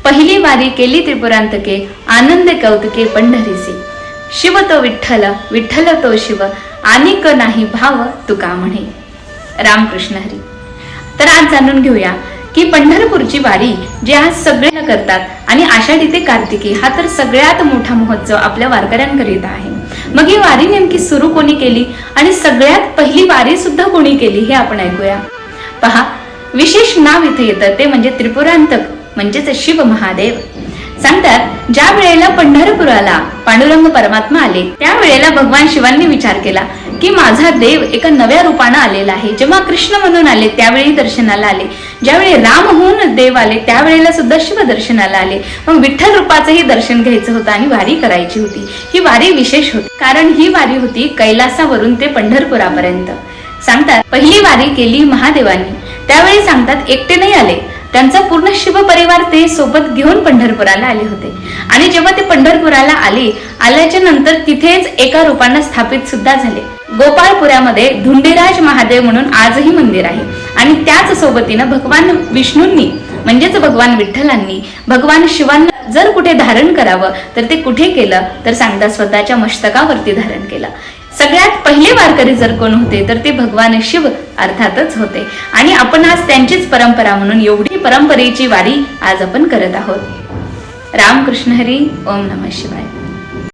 पहिली वारी केली त्रिपुरांतके, आनंद कौतुके पंढरीसे. शिव तो विठ्ठल, विठ्ठल तो शिव, अनेक नाही भाव तुका म्हणे. रामकृष्ण हरी. तर आज जाणून घेऊया की पंढरपूरची वारी जे आज सगळे करतात आणि आषाढी ते कार्तिकी हा तर सगळ्यात मोठा महोत्सव आपल्या वारकऱ्यांकरिता आहे. मग ही वारी नेमकी सुरू कोणी केली आणि सगळ्यात पहिली वारी सुद्धा कोणी केली हे आपण ऐकूया. पहा, विशेष नाव इथे येतं ते म्हणजे त्रिपुरांतक म्हणजेच शिव महादेव. सांगतात ज्या वेळेला पंढरपुराला पांडुरंग परमात्मा आले त्यावेळेला भगवान शिवांनी विचार केला की माझा देव एका नव्या रूपाने आलेला आहे. जेव्हा कृष्ण म्हणून आले त्यावेळी दर्शनाला आले, ज्यावेळी राम होऊन देव आले त्यावेळेला सुद्धा शिव दर्शनाला आले. मग विठ्ठल रूपाचंही दर्शन घ्यायचं होतं आणि वारी करायची होती. ही वारी विशेष होती कारण ही वारी होती कैलासावरून ते पंढरपुरापर्यंत. सांगतात पहिली वारी केली महादेवांनी. त्यावेळी सांगतात एकटे नाही आले, त्यांचा पूर्ण शिव परिवार ते सोबत घेऊन पंढरपुराला आले होते. आणि जेव्हा ते पंढरपुराला आल्याच्या नंतर तिथेच एका रूपाने स्थापित सुद्धा झाले. गोपाळपुरामध्ये धुंडीराज महादेव म्हणून आजही मंदिर आहे. आणि त्याच सोबतीनं भगवान विष्णूंनी म्हणजेच भगवान विठ्ठलांनी भगवान शिवांना जर कुठे धारण करावं तर ते कुठे केलं तर सांगता स्वतःच्या मस्तकावरती धारण केलं. सगळ्यात पहिले वारकरी जर कोण होते तर ते भगवान शिव अर्थातच होते. आणि आपण आज त्यांचीच परंपरा म्हणून एवढी परंपरेची वारी आज आपण करत आहोत. रामकृष्ण हरी. ओम नमः शिवाय.